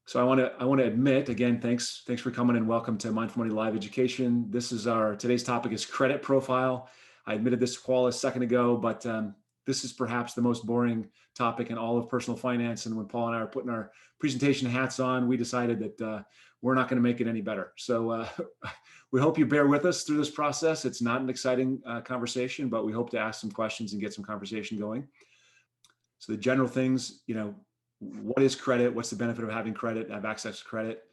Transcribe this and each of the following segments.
So I want to admit again, thanks for coming and welcome to Mindful Money Live Education. This is today's topic is credit profile. I admitted this to Paul a second ago, but this is perhaps the most boring topic in all of personal finance. And when Paul and I are putting our presentation hats on, we decided that we're not going to make it any better. So we hope you bear with us through this process. It's not an exciting conversation, but we hope to ask some questions and get some conversation going. So the general things, what is credit? What's the benefit of having credit, have access to credit?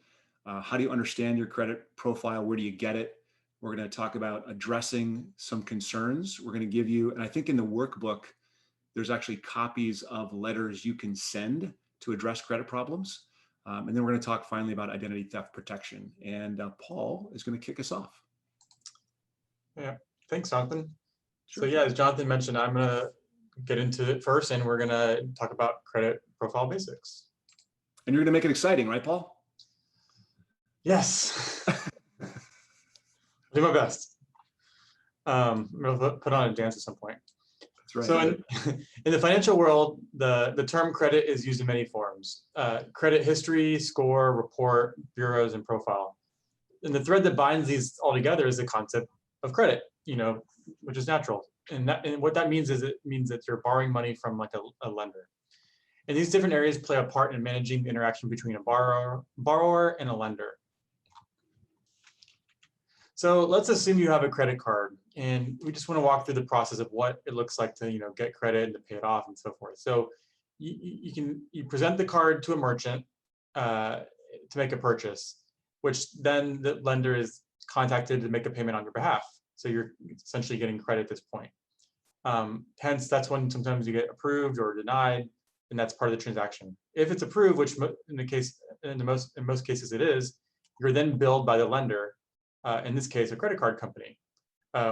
How do you understand your credit profile? Where do you get it? We're going to talk about addressing some concerns. We're going to give you, and I think in the workbook, there's actually copies of letters you can send to address credit problems. And then we're going to talk finally about identity theft protection. And Paul is going to kick us off. Yeah, thanks, Jonathan. Sure. So yeah, as Jonathan mentioned, I'm going to get into it first, and we're going to talk about credit profile basics. And you're going to make it exciting, right, Paul? Yes. I'll do my best. I'm going to put on a dance at some point. That's right. So in the financial world, the term credit is used in many forms. Credit history, score, report, bureaus, and profile. And the thread that binds these all together is the concept of credit, which is natural. And what that means is it means that you're borrowing money from like a lender. And these different areas play a part in managing the interaction between a borrower and a lender. So let's assume you have a credit card, and we just want to walk through the process of what it looks like to get credit and to pay it off and so forth. So you present the card to a merchant to make a purchase, which then the lender is contacted to make a payment on your behalf. So you're essentially getting credit at this point. Hence, that's when sometimes you get approved or denied, and that's part of the transaction. If it's approved, which in most cases it is, you're then billed by the lender, in this case, a credit card company,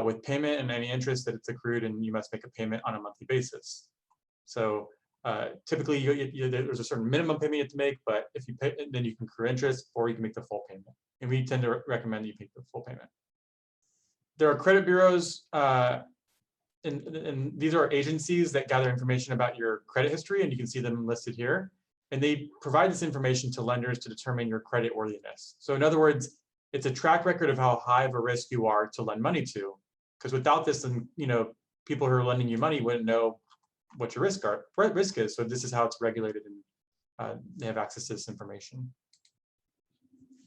with payment and any interest that it's accrued, and you must make a payment on a monthly basis. So typically, there's a certain minimum payment you have to make, but if you pay, then you can accrue interest, or you can make the full payment. And we tend to recommend that you make the full payment. There are credit bureaus, and these are agencies that gather information about your credit history, and you can see them listed here. And they provide this information to lenders to determine your credit worthiness. So in other words, it's a track record of how high of a risk you are to lend money to. Because without this, then people who are lending you money wouldn't know what your risk is. So this is how it's regulated, and they have access to this information.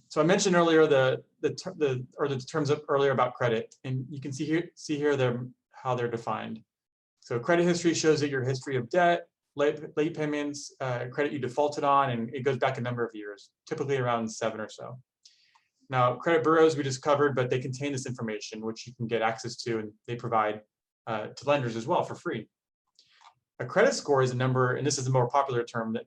So I mentioned earlier the terms earlier about credit, and you can see here how they're defined. So credit history shows that your history of debt, late payments, credit you defaulted on, and it goes back a number of years, typically around 7 or so. Now, credit bureaus we just covered, but they contain this information, which you can get access to, and they provide to lenders as well for free. A credit score is a number, and this is a more popular term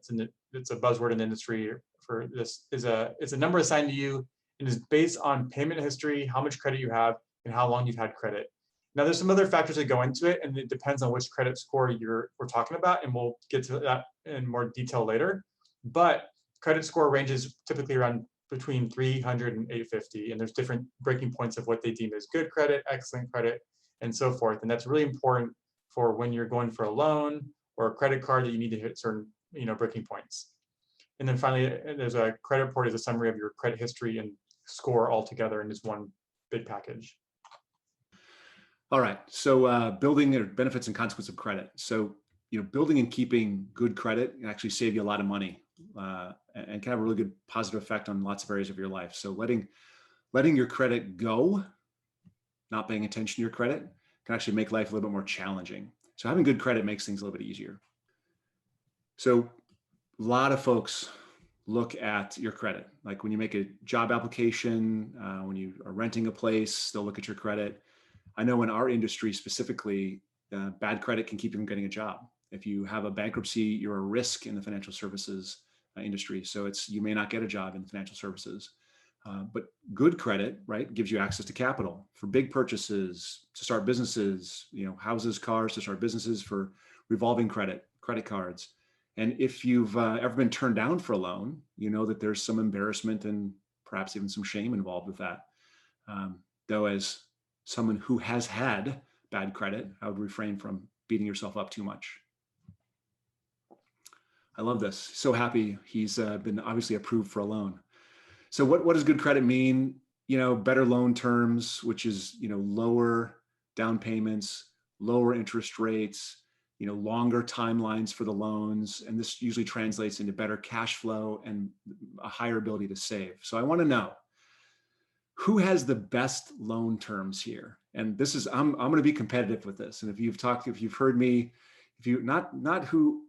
it's a buzzword in the industry for this, it's a number assigned to you and is based on payment history, how much credit you have, and how long you've had credit. Now, there's some other factors that go into it, and it depends on which credit score we're talking about, and we'll get to that in more detail later. But credit score ranges typically around between 300 and 850, and there's different breaking points of what they deem as good credit, excellent credit, and so forth. And that's really important for when you're going for a loan or a credit card that you need to hit certain breaking points. And then finally, there's a credit report is a summary of your credit history and score all together in this one big package. All right, so building or benefits and consequences of credit. So, building and keeping good credit can actually save you a lot of money and can have a really good positive effect on lots of areas of your life. So letting your credit go, not paying attention to your credit, can actually make life a little bit more challenging. So having good credit makes things a little bit easier. So a lot of folks look at your credit. Like when you make a job application, when you are renting a place, they'll look at your credit. I know in our industry specifically, bad credit can keep you from getting a job. If you have a bankruptcy, you're a risk in the financial services industry. So you may not get a job in financial services. But good credit, right, gives you access to capital for big purchases, to start businesses, houses, cars, to start businesses, for revolving credit cards. And if you've ever been turned down for a loan, you know that there's some embarrassment and perhaps even some shame involved with that. Though as someone who has had bad credit, I would refrain from beating yourself up too much. I love this. So happy he's been obviously approved for a loan. So what does good credit mean? Better loan terms, which is, lower down payments, lower interest rates, longer timelines for the loans. And this usually translates into better cash flow and a higher ability to save. So I want to know, who has the best loan terms here? And this is, I'm going to be competitive with this. And if you've heard me, if you, not who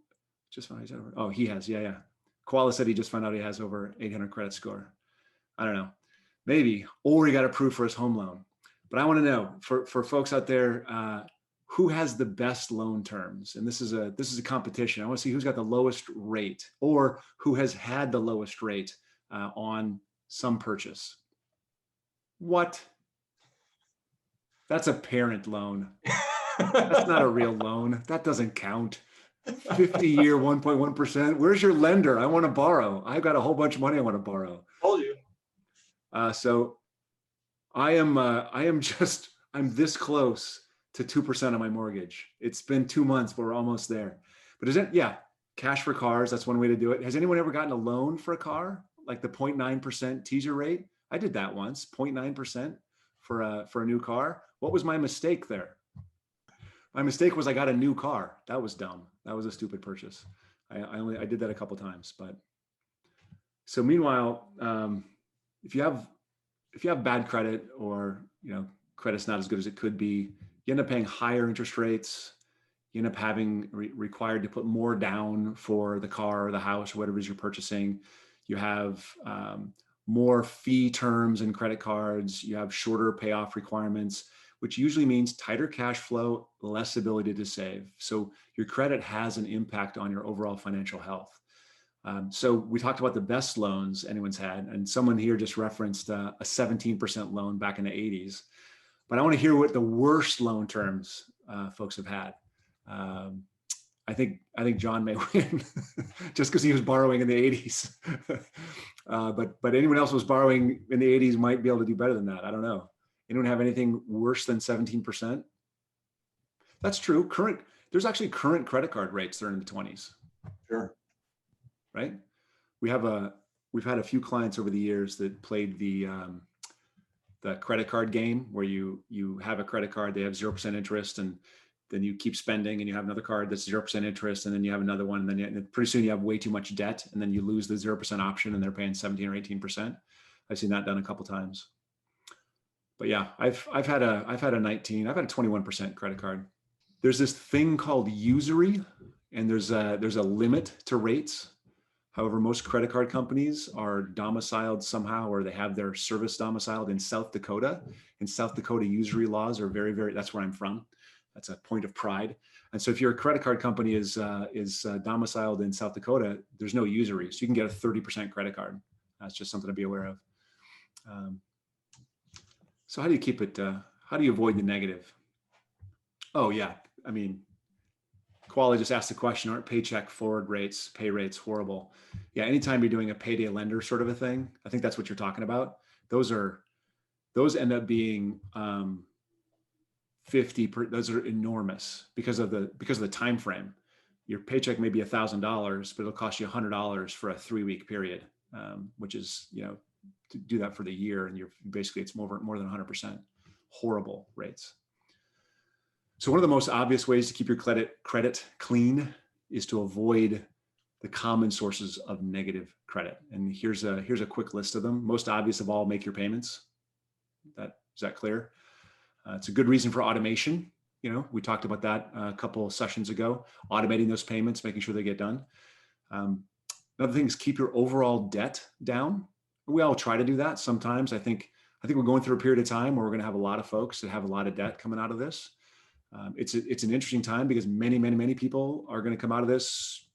just found out, oh, he has, yeah. Koala said he just found out he has over 800 credit score. I don't know, maybe, or he got approved for his home loan. But I want to know for folks out there, who has the best loan terms? And this is a competition. I want to see who's got the lowest rate, or who has had the lowest rate on some purchase. What? That's a parent loan. That's not a real loan. That doesn't count. 50-year 1.1%. Where's your lender? I want to borrow. I've got a whole bunch of money I want to borrow. Told you. So I'm this close to 2% of my mortgage. It's been 2 months, but we're almost there. But cash for cars, that's one way to do it. Has anyone ever gotten a loan for a car? Like the 0.9% teaser rate? I did that once, 0.9% for a new car. What was my mistake there? My mistake was I got a new car. That was dumb. That was a stupid purchase. I did that a couple times. But so meanwhile, if you have bad credit, or credit's not as good as it could be, you end up paying higher interest rates. You end up having required to put more down for the car or the house or whatever it is you're purchasing. You have more fee terms in credit cards. You have shorter payoff requirements, which usually means tighter cash flow, less ability to save. So your credit has an impact on your overall financial health. So we talked about the best loans anyone's had, and someone here just referenced a 17% loan back in the 80s. But I want to hear what the worst loan terms folks have had. I think John may win just because he was borrowing in the 80s. But anyone else who was borrowing in the 80s might be able to do better than that. I don't know. Anyone have anything worse than 17%? That's true. There's actually current credit card rates that are in the 20s. Sure. Right? We've had a few clients over the years that played the credit card game, where you have a credit card, they have 0% interest, and then you keep spending, and you have another card that's 0% interest, and then you have another one, and then pretty soon you have way too much debt, and then you lose the 0% option, and they're paying 17 or 18%. I've seen that done a couple times. But yeah, I've had a 21% credit card. There's this thing called usury, and there's a limit to rates. However, most credit card companies are domiciled somehow, or they have their service domiciled in South Dakota. In South Dakota, usury laws are very, very, that's where I'm from. That's a point of pride. And so if your credit card company is domiciled in South Dakota, there's no usury. So you can get a 30% credit card. That's just something to be aware of. So how do you keep it, how do you avoid the negative? Oh yeah, I mean, Koala just asked the question, aren't paycheck forward rates, pay rates horrible? Yeah, anytime you're doing a payday lender sort of a thing, I think that's what you're talking about. Those end up being those are enormous because of the time frame. Your paycheck may be $1,000, but it'll cost you $100 for a 3-week period, which is, to do that for the year, and it's more than 100%. Horrible rates. So one of the most obvious ways to keep your credit clean is to avoid the common sources of negative credit. And here's a quick list of them. Most obvious of all, make your payments. Is that clear? It's a good reason for automation. We talked about that a couple of sessions ago, automating those payments, making sure they get done. Another thing is keep your overall debt down. We all try to do that. Sometimes I think we're going through a period of time where we're going to have a lot of folks that have a lot of debt coming out of this. It's an interesting time because many people are going to come out of this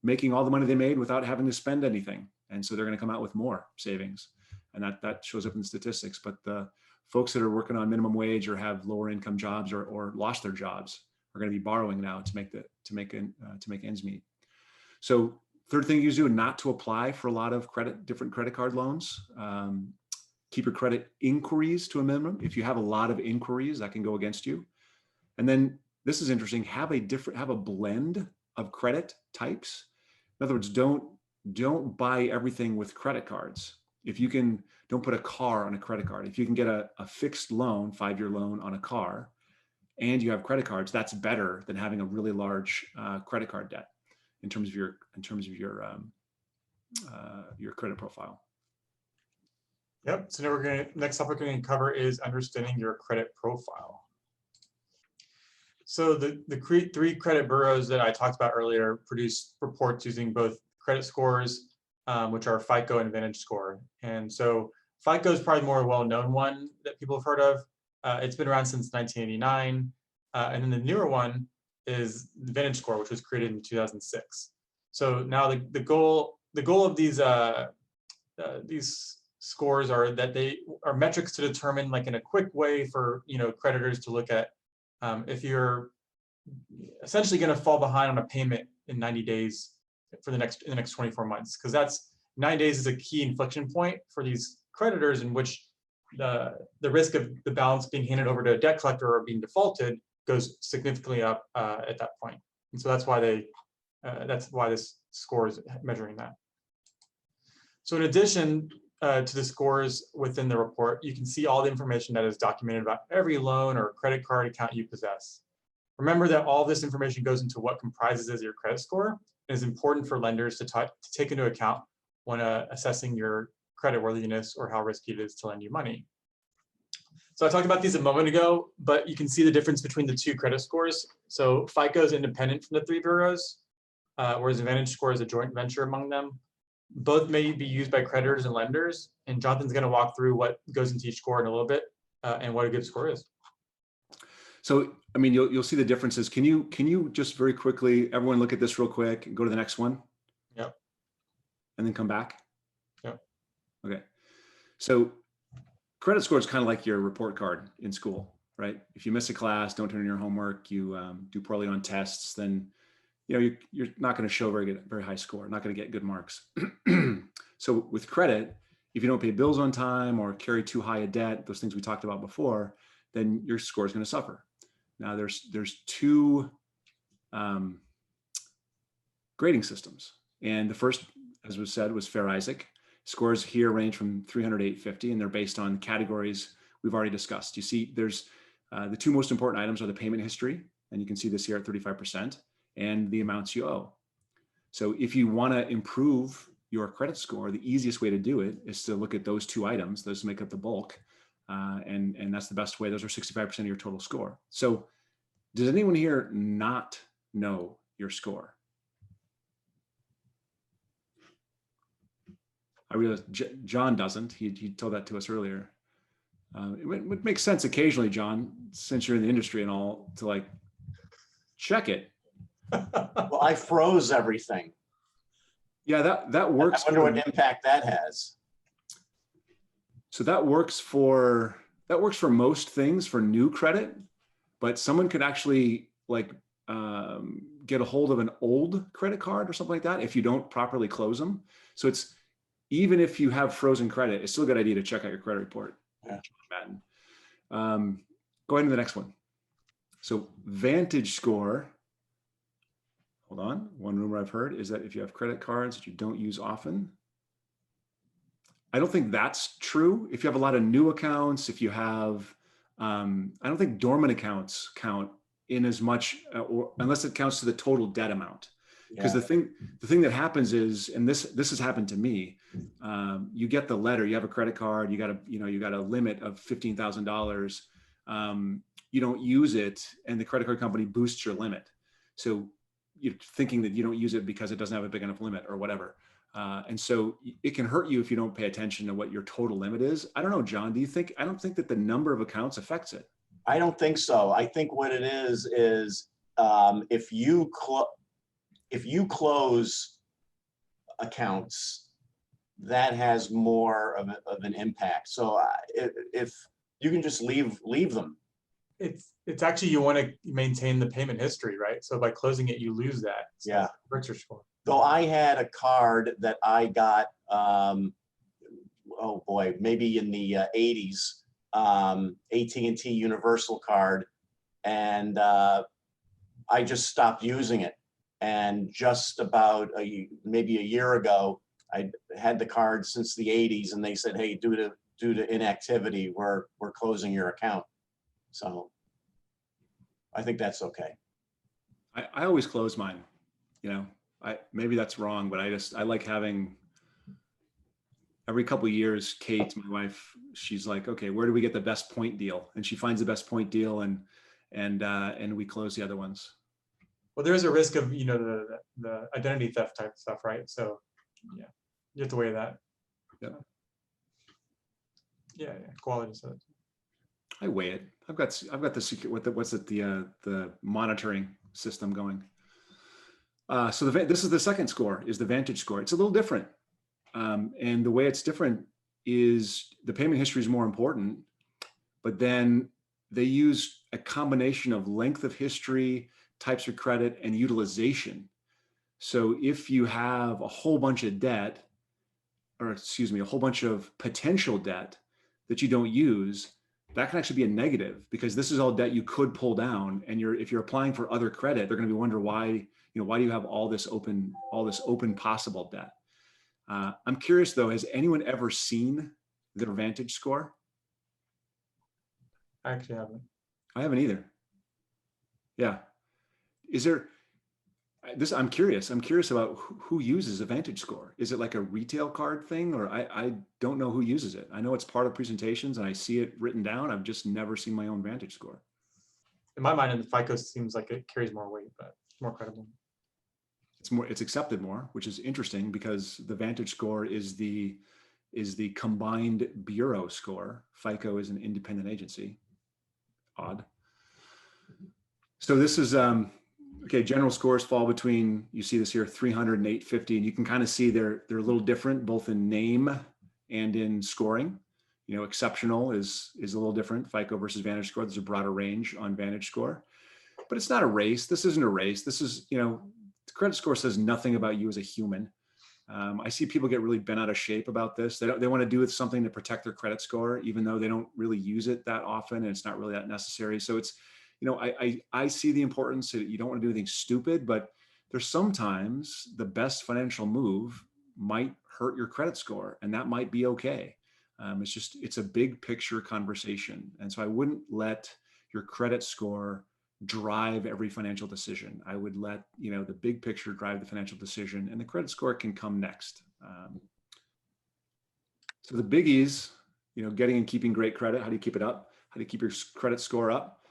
making all the money they made without having to spend anything. And so they're going to come out with more savings, and that shows up in the statistics. But the folks that are working on minimum wage or have lower income jobs or lost their jobs are going to be borrowing now to make ends meet. So third thing you do, not to apply for a lot of different credit card loans. Keep your credit inquiries to a minimum. If you have a lot of inquiries, that can go against you. And then this is interesting, have a blend of credit types. In other words, don't buy everything with credit cards. If you can, don't put a car on a credit card. If you can get a fixed loan, 5-year loan on a car, and you have credit cards, that's better than having a really large credit card debt in terms of your credit profile. Yep. So now next topic we're going to cover is understanding your credit profile. So the three credit bureaus that I talked about earlier produce reports using both credit scores, which are FICO and VantageScore. And so FICO is probably the more well-known one that people have heard of. It's been around since 1989. And then the newer one is VantageScore, which was created in 2006. So now the goal of these scores are that they are metrics to determine, like, in a quick way for creditors to look at if you're essentially going to fall behind on a payment in 90 days in the next 24 months, because that's 9 days is a key inflection point for these creditors in which the risk of the balance being handed over to a debt collector or being defaulted goes significantly up at that point. And so that's why this score is measuring that. So in addition to the scores within the report, you can see all the information that is documented about every loan or credit card account you possess. Remember that all this information goes into what comprises as your credit score and is important for lenders to take into account when assessing your creditworthiness or how risky it is to lend you money. So I talked about these a moment ago, but you can see the difference between the two credit scores. So FICO is independent from the three bureaus, whereas VantageScore is a joint venture among them. Both may be used by creditors and lenders, and Jonathan's going to walk through what goes into each score in a little bit and what a good score is. So, I mean, you'll see the differences. Can you just very quickly, everyone look at this real quick and go to the next one? Yep. And then come back? Yep. Okay. So credit score is kind of like your report card in school, right? If you miss a class, don't turn in your homework, you do poorly on tests, then you're not going to show very high score, not going to get good marks. So with credit, if you don't pay bills on time or carry too high a debt, those things we talked about before, then your score is going to suffer. Now there's two grading systems, and the first, as was said, was Fair Isaac. Scores here range from 300 to 850, and they're based on categories we've already discussed. You see, there's the two most important items are the payment history, and you can see this here at 35%, and the amounts you owe. So if you want to improve your credit score, the easiest way to do it is to look at those two items. Those make up the bulk, and that's the best way. Those are 65% of your total score. So does anyone here not know your score? I realize John doesn't. He told that to us earlier. It would make sense occasionally, John, since you're in the industry and all, to like check it. Well, I froze everything. Yeah, that works. I wonder what impact that has. So that works for most things for new credit, but someone could actually like get a hold of an old credit card or something like that if you don't properly close them. So it's, even if you have frozen credit, it's still a good idea to check out your credit report. Yeah. Go ahead to the next one. So VantageScore. Hold on. One rumor I've heard is that if you have credit cards that you don't use often, I don't think that's true. If you have a lot of new accounts, if you have, I don't think dormant accounts count in as much, or unless it counts to the total debt amount. Because the thing that happens is, and this has happened to me, you get the letter, you have a credit card, you got a limit of $15,000. You don't use it, and the credit card company boosts your limit. So you're thinking that you don't use it because it doesn't have a big enough limit or whatever. And so it can hurt you if you don't pay attention to what your total limit is. I don't know, John, do you think? I don't think that the number of accounts affects it. I don't think so. I think what it is if you close accounts, that has more of an impact. So if you can just leave them. It's actually, you want to maintain the payment history, right? So by closing it, you lose that. So Yeah. Hurts your score. Though I had a card that I got, oh boy, maybe in the 80s, AT&T Universal card, and I just stopped using it. And just about maybe a year ago, I had the card since the 80s, and they said, hey, due to inactivity, we're closing your account. So I think that's okay. I always close mine, you know, maybe that's wrong, but I like having, every couple of years, Kate, my wife, she's like, okay, where do we get the best point deal? And she finds the best point deal, and we close the other ones. Well, there is a risk of, you know, the identity theft type stuff, right? So yeah, you have to weigh that. Yeah. Yeah, quality. So I weigh it. I've got the secret, the monitoring system going. So this is the second score, is the VantageScore. It's a little different. And the way it's different is the payment history is more important, but then they use a combination of length of history, types of credit, and utilization. So if you have a whole bunch of debt, or excuse me, a whole bunch of potential debt that you don't use, that can actually be a negative, because this is all debt you could pull down. And if you're applying for other credit, they're going to be wondering why do you have all this open possible debt? I'm curious though, has anyone ever seen their VantageScore? I actually haven't. I haven't either. Yeah. Is there this? I'm curious about who uses a VantageScore. Is it like a retail card thing, or I don't know who uses it. I know it's part of presentations and I see it written down. I've just never seen my own VantageScore. In my mind, the FICO seems like it carries more weight, but it's more credible. It's accepted more, which is interesting because the VantageScore is the combined bureau score. FICO is an independent agency. Odd. So this is okay. General scores fall between, you see this here, 300 and 850, and you can kind of see they're a little different both in name and in scoring. You know, exceptional is a little different. FICO versus VantageScore. There's a broader range on VantageScore, but it's not a race. This isn't a race. This is, you know, the credit score says nothing about you as a human. I see people get really bent out of shape about this. They want to do something to protect their credit score, even though they don't really use it that often, and it's not really that necessary. So it's, you know, I see the importance that you don't want to do anything stupid, but there's sometimes the best financial move might hurt your credit score, and that might be okay. It's a big picture conversation. And so I wouldn't let your credit score drive every financial decision. I would let, you know, the big picture drive the financial decision, and the credit score can come next. So the biggies, you know, getting and keeping great credit. How do you keep it up? How do you keep your credit score up?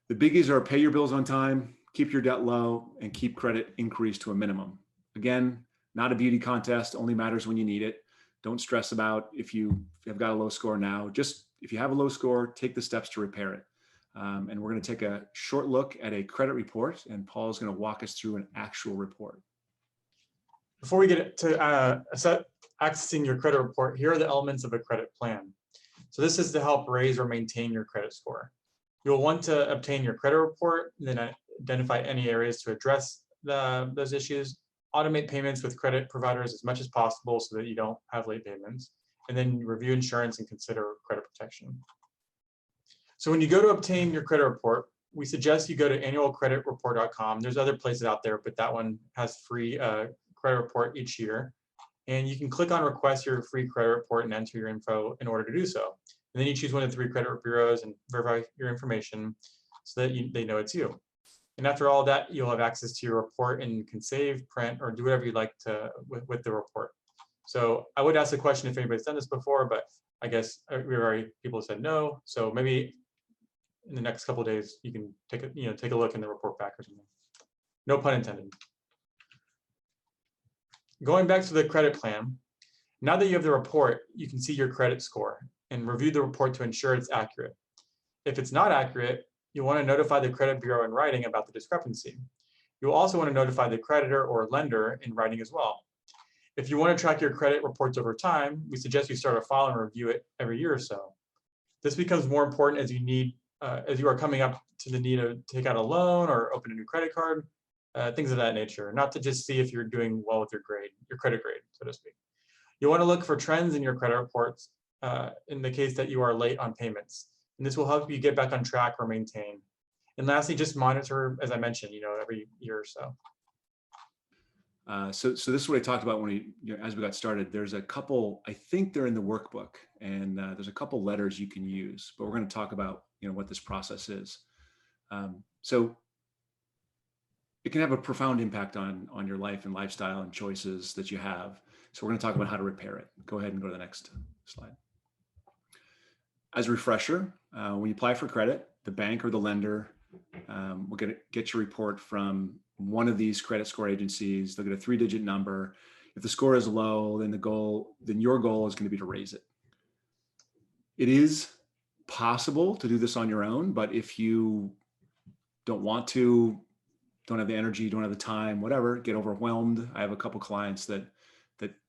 The biggies are pay your bills on time, keep your debt low, and keep credit inquiries to a minimum. Again, not a beauty contest, only matters when you need it. Don't stress about if you have got a low score now. Just if you have a low score, take the steps to repair it. And we're going to take a short look at a credit report, and Paul's going to walk us through an actual report. Before we get to accessing your credit report, here are the elements of a credit plan. So this is to help raise or maintain your credit score. You'll want to obtain your credit report, and then identify any areas to address those issues, automate payments with credit providers as much as possible so that you don't have late payments, and then review insurance and consider credit protection. So when you go to obtain your credit report, we suggest you go to annualcreditreport.com. There's other places out there, but that one has free credit report each year. And you can click on request your free credit report and enter your info in order to do so. And then you choose one of the 3 credit bureaus and verify your information so that they know it's you. And after all that, you'll have access to your report and you can save, print, or do whatever you'd like to with the report. So I would ask the question if anybody's done this before, but I guess people said no. So maybe in the next couple of days, you can take a look in the report back or something. No pun intended. Going back to the credit plan, now that you have the report, you can see your credit score and review the report to ensure it's accurate. If it's not accurate, you'll want to notify the credit bureau in writing about the discrepancy. You'll also want to notify the creditor or lender in writing as well. If you want to track your credit reports over time, we suggest you start a file and review it every year or so. This becomes more important as you are coming up to the need to take out a loan or open a new credit card, things of that nature, not to just see if you're doing well with your credit grade, so to speak. You'll want to look for trends in your credit reports in the case that you are late on payments. And this will help you get back on track or maintain. And lastly, just monitor, as I mentioned, every year or so. So this is what I talked about when as we got started. There's a couple, I think they're in the workbook, and there's a couple letters you can use, but we're going to talk about what this process is. So it can have a profound impact on your life and lifestyle and choices that you have. So we're going to talk about how to repair it. Go ahead and go to the next slide. As a refresher, when you apply for credit, the bank or the lender will get your report from one of these credit score agencies. They'll get a 3-digit number. If the score is low, then your goal is going to be to raise it. It is possible to do this on your own, but if you don't want to, don't have the energy, don't have the time, whatever, get overwhelmed. I have a couple clients that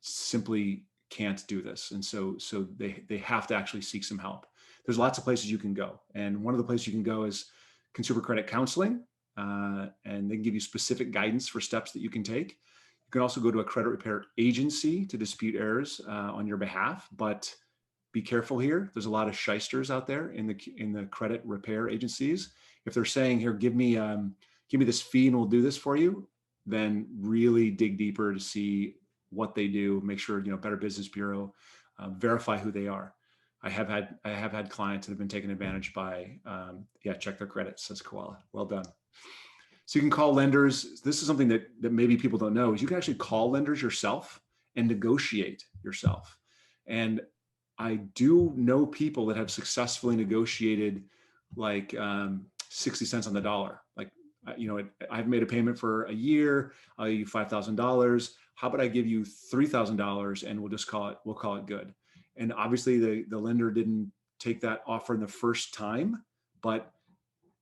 simply can't do this, and so they have to actually seek some help. There's lots of places you can go, and one of the places you can go is consumer credit counseling, and they can give you specific guidance for steps that you can take. You can also go to a credit repair agency to dispute errors on your behalf, but be careful here. There's a lot of shysters out there in the credit repair agencies. If they're saying, here, give me this fee and we'll do this for you, then really dig deeper to see what they do. Make sure, Better Business Bureau, verify who they are. I have had clients that have been taken advantage by, check their credit, says Koala. Well done. So you can call lenders. This is something that maybe people don't know, is you can actually call lenders yourself and negotiate yourself. And I do know people that have successfully negotiated like 60 cents on the dollar. Like, I've made a payment for a year. I'll give you $5,000. How about I give you $3,000 and we'll call it good. And obviously the lender didn't take that offer in the first time, but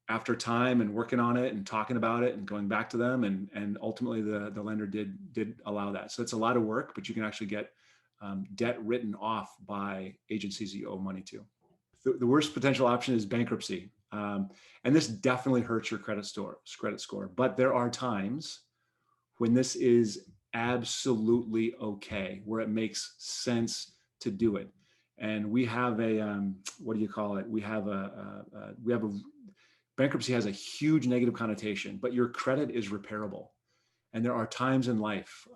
after time and working on it and talking about it and going back to them, and ultimately the lender did allow that. So it's a lot of work, but you can actually get debt written off by agencies that you owe money to. The worst potential option is bankruptcy. And this definitely hurts your credit score, but there are times when this is absolutely okay, where it makes sense to do it. And we have bankruptcy has a huge negative connotation, but your credit is repairable. And there are times in life,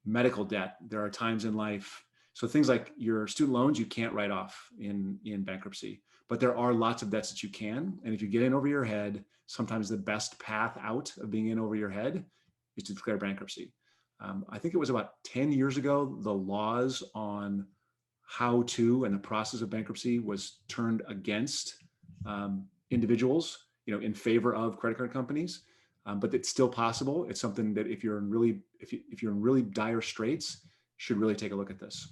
medical debt, there are times in life. So things like your student loans, you can't write off in bankruptcy, but there are lots of debts that you can. And if you get in over your head, sometimes the best path out of being in over your head is to declare bankruptcy. I think it was about 10 years ago, the laws on how to and the process of bankruptcy was turned against individuals, in favor of credit card companies. But it's still possible. It's something that if you're in really dire straits, you should really take a look at this.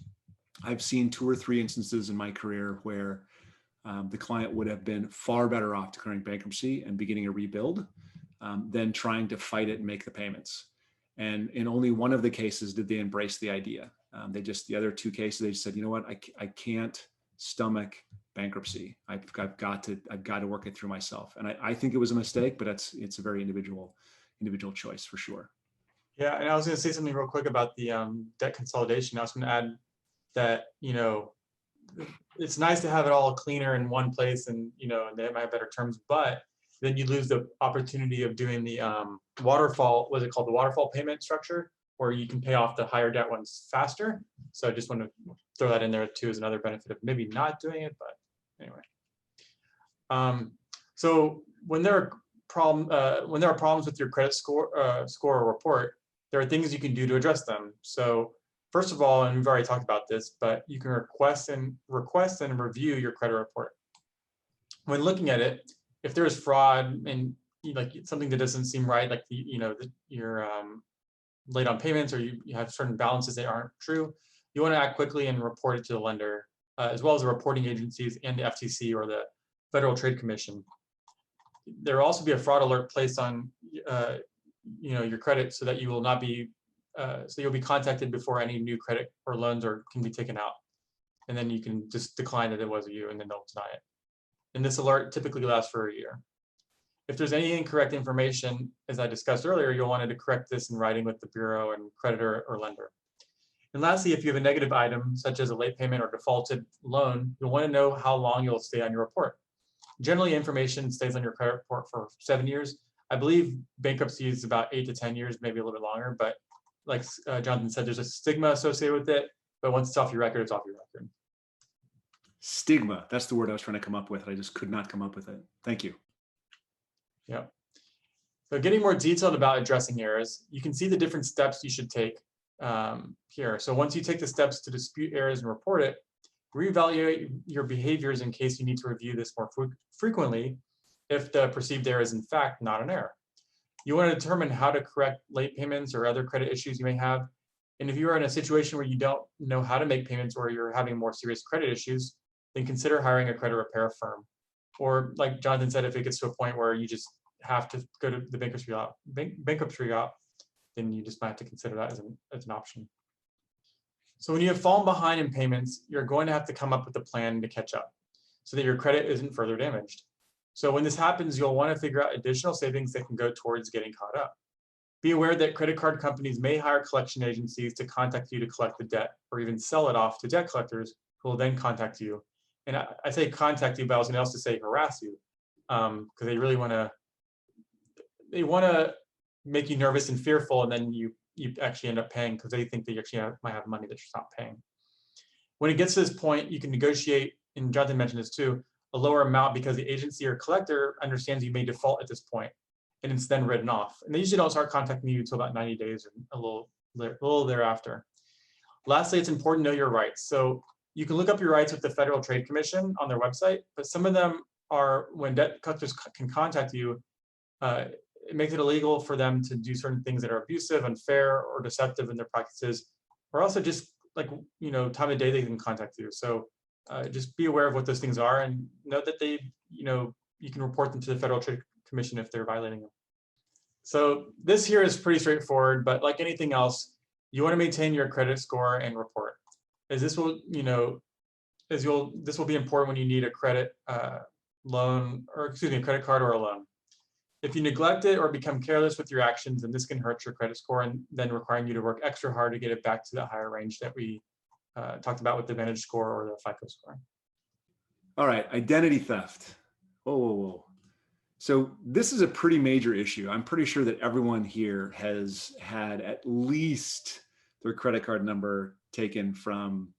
I've seen 2 or 3 instances in my career where the client would have been far better off declaring bankruptcy and beginning a rebuild than trying to fight it and make the payments. And in only one of the cases did they embrace the idea. The other 2 cases, they just said, you know what, I can't stomach bankruptcy. I've got to work it through myself. And I think it was a mistake, but it's a very individual choice for sure. Yeah, and I was going to say something real quick about the debt consolidation. I was going to add that, it's nice to have it all cleaner in one place, and and they might have better terms, but then you lose the opportunity of doing the waterfall, what's it called, the waterfall payment structure, where you can pay off the higher debt ones faster. So I just want to throw that in there too as another benefit of maybe not doing it, but anyway. So when there are problems with your credit score or report, there are things you can do to address them. So first of all, and we've already talked about this, but you can request and review your credit report. When looking at it, if there is fraud and like something that doesn't seem right, like you're late on payments, or you have certain balances that aren't true, you want to act quickly and report it to the lender, as well as the reporting agencies and the FTC or the Federal Trade Commission. There will also be a fraud alert placed on your credit, so that you will not be so you'll be contacted before any new credit or loans can be taken out, and then you can just decline that it was you, and then they'll deny it. And this alert typically lasts for a year. If there's any incorrect information, as I discussed earlier, you'll want to correct this in writing with the bureau and creditor or lender. And lastly, if you have a negative item, such as a late payment or defaulted loan, you'll want to know how long you'll stay on your report. Generally, information stays on your credit report for 7 years. I believe bankruptcy is about 8 to 10 years, maybe a little bit longer, but like Jonathan said, there's a stigma associated with it, but once it's off your record, it's off your record. Stigma, that's the word I was trying to come up with. I just could not come up with it. Thank you. Yeah. So getting more detailed about addressing errors, you can see the different steps you should take here. So once you take the steps to dispute errors and report it, reevaluate your behaviors in case you need to review this more frequently if the perceived error is in fact not an error. You want to determine how to correct late payments or other credit issues you may have. And if you are in a situation where you don't know how to make payments or you're having more serious credit issues, then consider hiring a credit repair firm. Or like Jonathan said, if it gets to a point where you just have to go to the bankruptcy route, then you just might have to consider that as an option. So when you have fallen behind in payments, you're going to have to come up with a plan to catch up so that your credit isn't further damaged. So when this happens, you'll want to figure out additional savings that can go towards getting caught up. Be aware that credit card companies may hire collection agencies to contact you to collect the debt or even sell it off to debt collectors who will then contact you. And I say contact you, but I was going to also say harass you because they really want to make you nervous and fearful, and then you actually end up paying because they think that you actually might have money that you're not paying. When it gets to this point, you can negotiate, and Jonathan mentioned this too, a lower amount because the agency or collector understands you may default at this point, and it's then written off. And they usually don't start contacting you until about 90 days or a little thereafter. Lastly, it's important to know your rights. So you can look up your rights with the Federal Trade Commission on their website, but some of them are when debt collectors can contact you, it makes it illegal for them to do certain things that are abusive, unfair, or deceptive in their practices, or also just like, time of day they can contact you. So just be aware of what those things are and note that you can report them to the Federal Trade Commission if they're violating them. So this here is pretty straightforward, but like anything else, you want to maintain your credit score and report, as this will, this will be important when you need a credit credit card or a loan. If you neglect it or become careless with your actions, then this can hurt your credit score and then requiring you to work extra hard to get it back to the higher range that we talked about with the VantageScore or the FICO score. All right, identity theft. Whoa. So this is a pretty major issue. I'm pretty sure that everyone here has had at least their credit card number taken from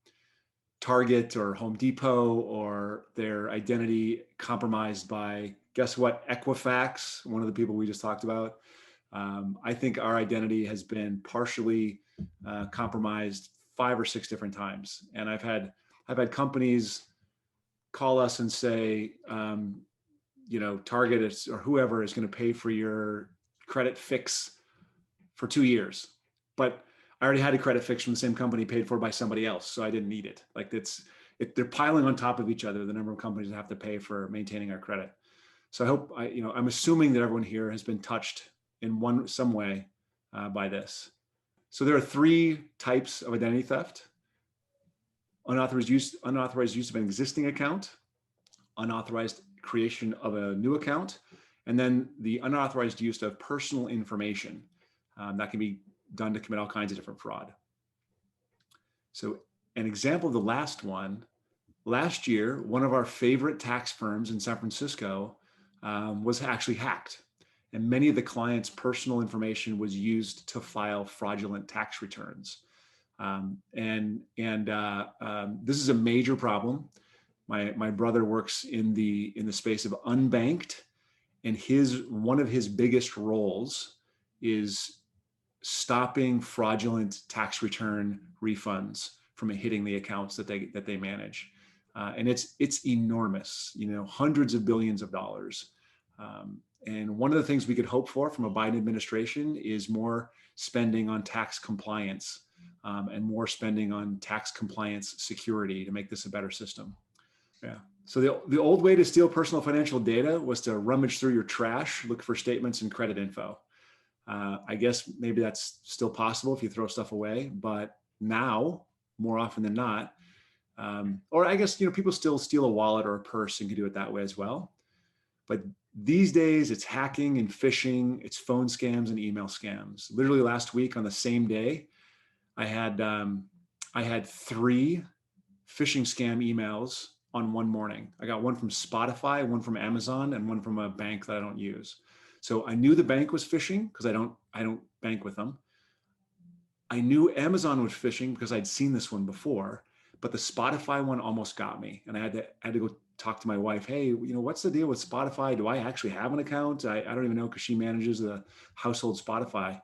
Target or Home Depot, or their identity compromised by, guess what, Equifax, one of the people we just talked about. I think our identity has been partially compromised 5 or 6 different times. And I've had companies call us and say, Target or whoever is going to pay for your credit fix for 2 years. But I already had a credit fix from the same company paid for by somebody else, so I didn't need it. Like they're piling on top of each other, the number of companies that have to pay for maintaining our credit. So I hope, I'm assuming that everyone here has been touched in some way by this. So there are 3 types of identity theft: unauthorized use of an existing account, unauthorized creation of a new account, and then the unauthorized use of personal information that can be done to commit all kinds of different fraud. So an example of the last one, last year, one of our favorite tax firms in San Francisco was actually hacked. And many of the clients' personal information was used to file fraudulent tax returns. This is a major problem. My brother works in the space of unbanked, and one of his biggest roles is stopping fraudulent tax return refunds from hitting the accounts that they manage. And it's enormous, hundreds of billions of dollars. And one of the things we could hope for from a Biden administration is more spending on tax compliance and more spending on tax compliance security to make this a better system. Yeah. So the old way to steal personal financial data was to rummage through your trash, look for statements and credit info. I guess maybe that's still possible if you throw stuff away, but now, more often than not, or I guess, people still steal a wallet or a purse and can do it that way as well. But these days it's hacking and phishing, it's phone scams and email scams. Literally last week on the same day, I had 3 phishing scam emails on one morning. I got one from Spotify, one from Amazon, and one from a bank that I don't use. So I knew the bank was phishing because I don't bank with them. I knew Amazon was phishing because I'd seen this one before, but the Spotify one almost got me. And I had to go talk to my wife. Hey, what's the deal with Spotify? Do I actually have an account? I don't even know, because she manages the household Spotify.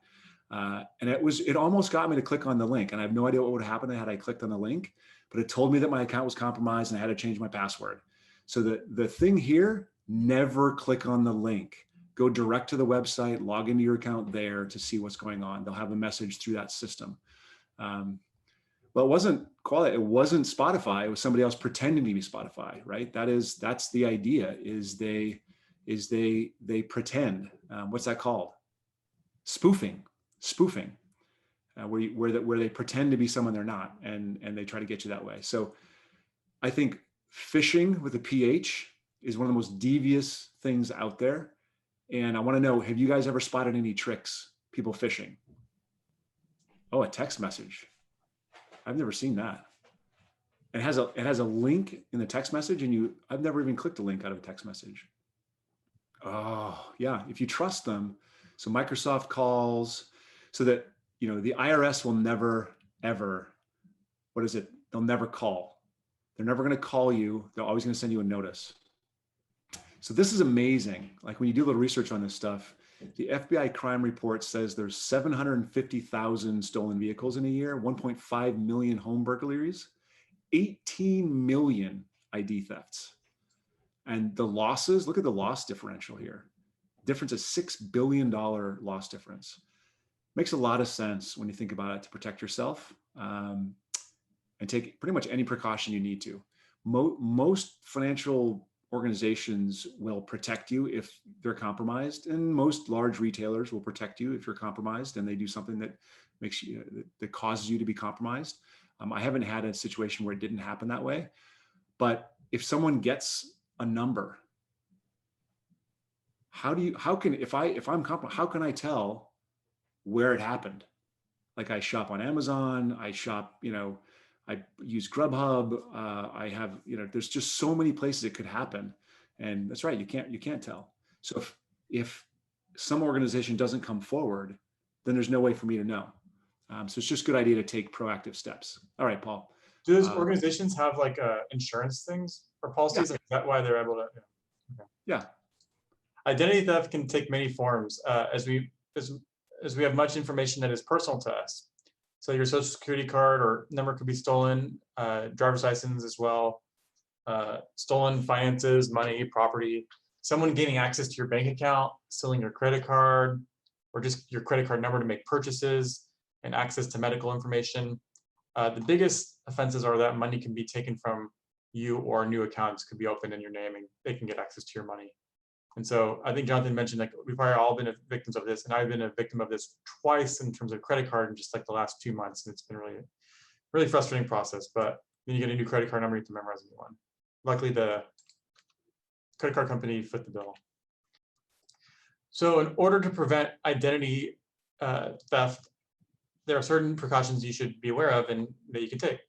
And it almost got me to click on the link. And I have no idea what would happen had I clicked on the link, but it told me that my account was compromised and I had to change my password. So the thing here, never click on the link. Go direct to the website, log into your account there to see what's going on. They'll have a message through that system. Well, it wasn't Spotify. It was somebody else pretending to be Spotify, right? That's the idea. Is they pretend. What's that called? Spoofing, where they pretend to be someone they're not, and they try to get you that way. So, I think phishing with a PH is one of the most devious things out there. And I want to know, have you guys ever spotted any tricks, people phishing? Oh, a text message. I've never seen that. It has a link in the text message, and I've never even clicked a link out of a text message. Oh, yeah, if you trust them. So Microsoft calls, so that, the IRS will never, ever, they'll never call. They're never going to call you. They're always going to send you a notice. So this is amazing. Like, when you do a little research on this stuff, the FBI crime report says there's 750,000 stolen vehicles in a year, 1.5 million home burglaries, 18 million ID thefts. And the losses, look at the loss differential here. Difference is $6 billion loss difference. Makes a lot of sense when you think about it, to protect yourself and take pretty much any precaution you need to. Most financial organizations will protect you if they're compromised, and most large retailers will protect you if you're compromised and they do something that that causes you to be compromised. I haven't had a situation where it didn't happen that way, but if someone gets a number, if I'm compromised, how can I tell where it happened? Like, I shop on Amazon, I shop, I use Grubhub. I have, there's just so many places it could happen. And that's right. You can't tell. So if some organization doesn't come forward, then there's no way for me to know. So it's just a good idea to take proactive steps. All right, Paul. Do those organizations have like insurance things or policies? Yeah. Is that why they're able to? Okay. Yeah. Identity theft can take many forms as we have much information that is personal to us. So your social security card or number could be stolen, driver's license as well, stolen finances, money, property, someone gaining access to your bank account, stealing your credit card, or just your credit card number to make purchases, and access to medical information. The biggest offenses are that money can be taken from you, or new accounts could be opened in your name and they can get access to your money. And so I think Jonathan mentioned, like, we've probably all been victims of this, and I've been a victim of this twice in terms of credit card in just like the last 2 months. And it's been really, really frustrating process. But then you get a new credit card number, you have to memorize a new one. Luckily, the credit card company fit the bill. So in order to prevent identity theft, there are certain precautions you should be aware of and that you can take.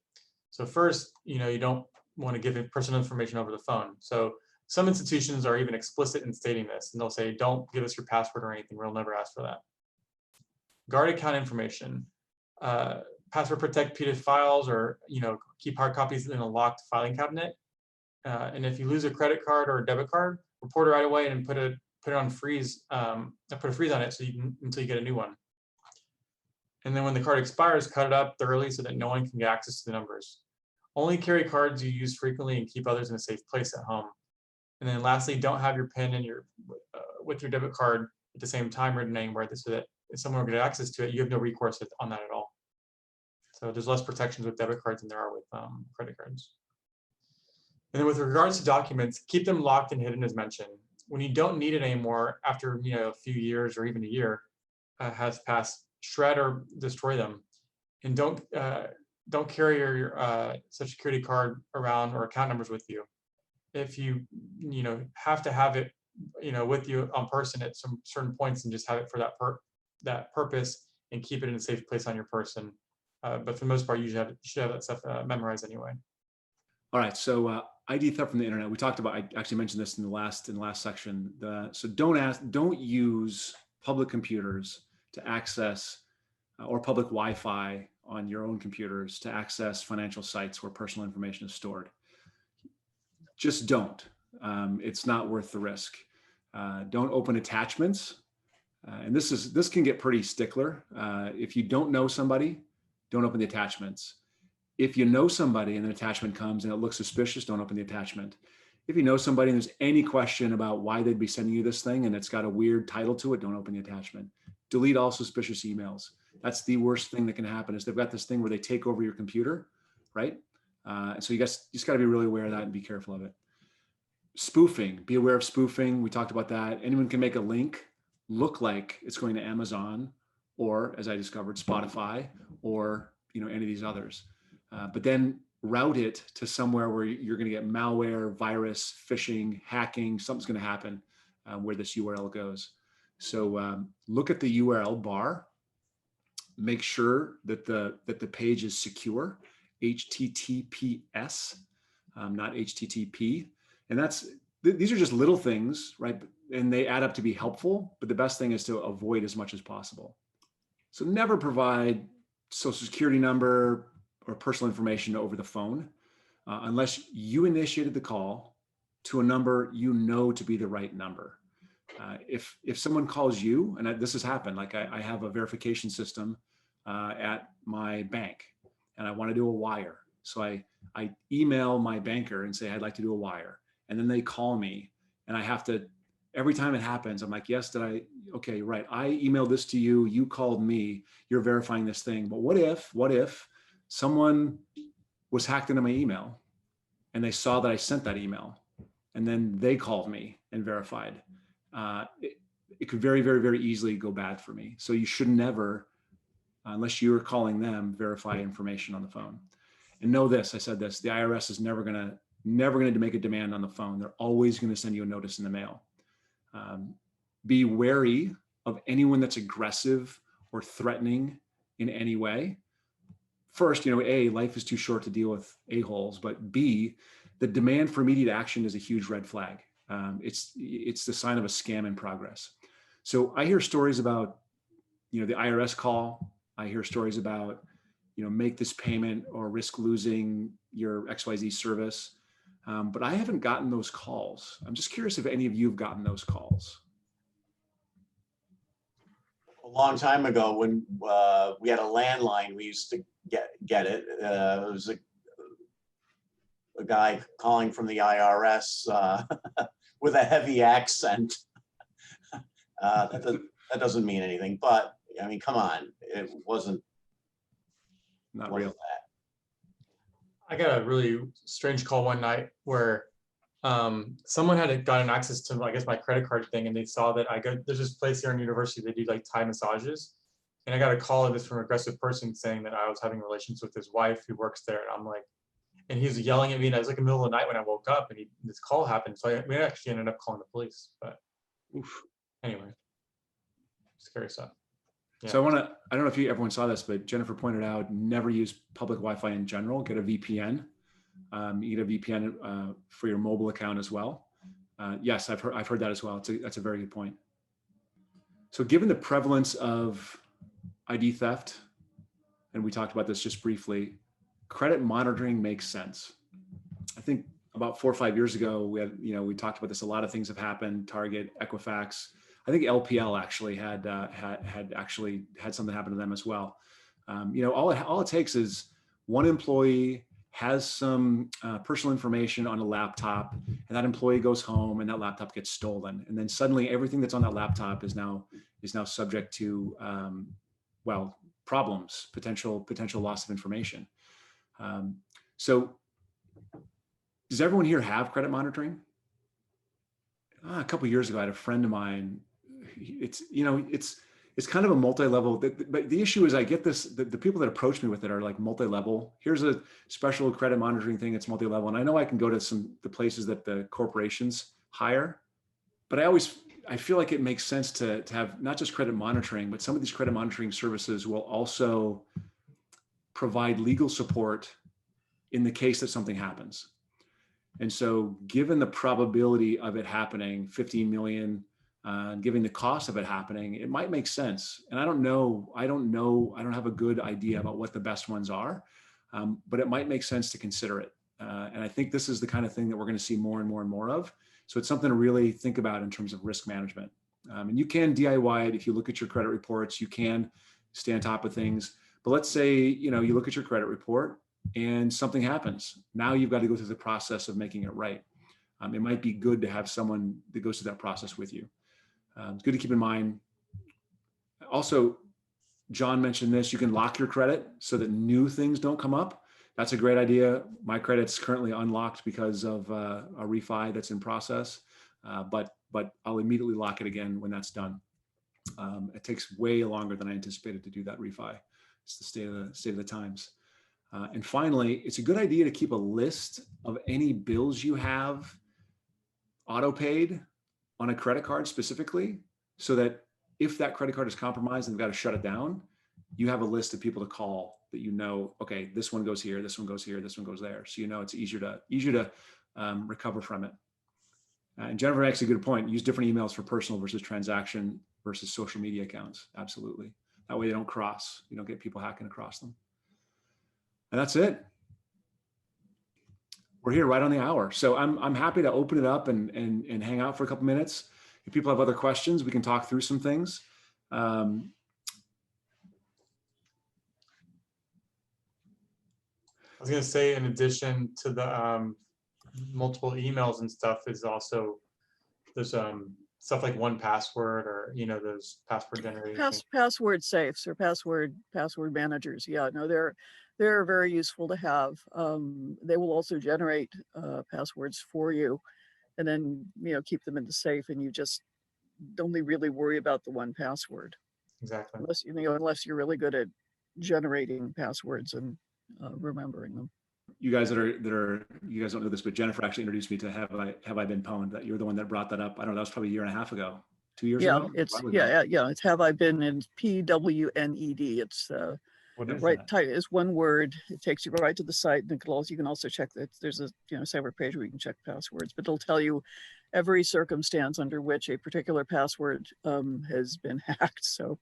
So first, you don't want to give personal information over the phone. So some institutions are even explicit in stating this, and they'll say, don't give us your password or anything. We'll never ask for that. Guard account information. Password protect PDF files, or keep hard copies in a locked filing cabinet. And if you lose a credit card or a debit card, report it right away and put it on freeze. Put a freeze on it until you get a new one. And then when the card expires, cut it up thoroughly so that no one can get access to the numbers. Only carry cards you use frequently and keep others in a safe place at home. And then lastly, don't have your PIN in with your debit card at the same time written anywhere, so that if someone were to get access to it, you have no recourse on that at all. So there's less protections with debit cards than there are with credit cards. And then with regards to documents, keep them locked and hidden as mentioned. When you don't need it anymore, after a few years or even a year has passed, shred or destroy them. And don't carry your social security card around or account numbers with you. If you have to have it with you on person at some certain points, and just have it for that purpose, and keep it in a safe place on your person. But for the most part, you should have that stuff memorized anyway. All right, so ID theft from the internet. We talked about, I actually mentioned this in the last section. So don't use public computers to access or public Wi-Fi on your own computers to access financial sites where personal information is stored. Just don't. It's not worth the risk. Don't open attachments. And this can get pretty stickler. If you don't know somebody, don't open the attachments. If you know somebody and an attachment comes and it looks suspicious, don't open the attachment. If you know somebody and there's any question about why they'd be sending you this thing and it's got a weird title to it, don't open the attachment. Delete all suspicious emails. That's the worst thing that can happen, is they've got this thing where they take over your computer, right? So you just got to be really aware of that and be careful of it. Spoofing, be aware of spoofing. We talked about that. Anyone can make a link look like it's going to Amazon or, as I discovered, Spotify or any of these others. But then route it to somewhere where you're going to get malware, virus, phishing, hacking. Something's going to happen where this URL goes. So look at the URL bar. Make sure that the page is secure, HTTPS, not HTTP. And these are just little things, right? And they add up to be helpful, but the best thing is to avoid as much as possible. So never provide social security number or personal information over the phone unless you initiated the call to a number you know to be the right number. If someone calls you, and this has happened, like I have a verification system at my bank and I want to do a wire. So I email my banker and say, I'd like to do a wire. And then they call me and I have to, every time it happens, I'm like, yes, okay, right. I emailed this to you, you called me, you're verifying this thing. But what if someone was hacked into my email and they saw that I sent that email and then they called me and verified? It could very, very, very easily go bad for me. So you should never, unless you are calling them, verify information on the phone. And know this, I said this, the IRS is never going to make a demand on the phone. They're always going to send you a notice in the mail. Be wary of anyone that's aggressive or threatening in any way. First, A, life is too short to deal with a-holes, but B, the demand for immediate action is a huge red flag. It's the sign of a scam in progress. So I hear stories about, the IRS call. I hear stories about, make this payment or risk losing your XYZ service. But I haven't gotten those calls. I'm just curious if any of you have gotten those calls. A long time ago, when we had a landline, we used to get it. It was a guy calling from the IRS with a heavy accent. That doesn't mean anything, but I mean, come on, it wasn't real. I got a really strange call one night where someone had gotten access to, I guess, my credit card thing, and they saw that there's this place here in university, they do like Thai massages. And I got a call of this from an aggressive person saying that I was having relations with his wife who works there. And I'm like, and he was yelling at me, and I was like in the middle of the night when I woke up, and this call happened. So we actually ended up calling the police, but anyway, scary stuff. Yeah. So I don't know if everyone saw this, but Jennifer pointed out, never use public Wi-Fi in general, get a VPN. You get a VPN for your mobile account as well. Yes, I've heard that as well. That's a very good point. So given the prevalence of ID theft, and we talked about this just briefly, credit monitoring makes sense. I think about 4 or 5 years ago, we talked about this. A lot of things have happened. Target, Equifax. I think LPL actually had something happen to them as well. All it takes is one employee has some personal information on a laptop, and that employee goes home, and that laptop gets stolen, and then suddenly everything that's on that laptop is now subject to problems, potential loss of information. So, does everyone here have credit monitoring? A couple of years ago, I had a friend of mine. It's kind of a multi-level, but the issue is I get this, the people that approach me with it are like multi-level. Here's a special credit monitoring thing, it's multi-level. And I know I can go to the places that the corporations hire, but I feel like it makes sense to have not just credit monitoring, but some of these credit monitoring services will also provide legal support in the case that something happens. And so given the probability of it happening, 15 million, given the cost of it happening, it might make sense. And I don't have a good idea about what the best ones are, but it might make sense to consider it. And I think this is the kind of thing that we're going to see more and more and more of. So it's something to really think about in terms of risk management. And you can DIY it if you look at your credit reports. You can stay on top of things. But let's say, you look at your credit report and something happens. Now you've got to go through the process of making it right. It might be good to have someone that goes through that process with you. It's good to keep in mind. Also, John mentioned this, you can lock your credit so that new things don't come up. That's a great idea. My credit's currently unlocked because of a refi that's in process, but I'll immediately lock it again when that's done. It takes way longer than I anticipated to do that refi. It's the state of the times. And finally, it's a good idea to keep a list of any bills you have auto paid on a credit card specifically, so that if that credit card is compromised and they've got to shut it down, you have a list of people to call that okay, this one goes here, this one goes here, this one goes there. So it's easier to recover from it. And Jennifer makes a good point. Use different emails for personal versus transaction versus social media accounts. Absolutely. That way they don't cross. You don't get people hacking across them. And that's it. We're here right on the hour. So I'm happy to open it up and hang out for a couple minutes. If people have other questions, we can talk through some things. I was going to say, in addition to the multiple emails and stuff, is also there's stuff like 1Password, or those password generation. Password safes or password managers. Yeah, no, they're very useful to have. They will also generate passwords for you, and then keep them in the safe, and you just only really worry about the 1Password. Exactly. Unless you're really good at generating passwords and remembering them. You guys you guys don't know this, but Jennifer actually introduced me to Have I Been Pwned? That you're the one that brought that up. I don't know, that was probably a year and a half ago, 2 years ago. It's Have I Been in PWNED. It's it's one word. It takes you right to the site, and you can also check that there's a separate page where you can check passwords, but it'll tell you every circumstance under which a particular password has been hacked. So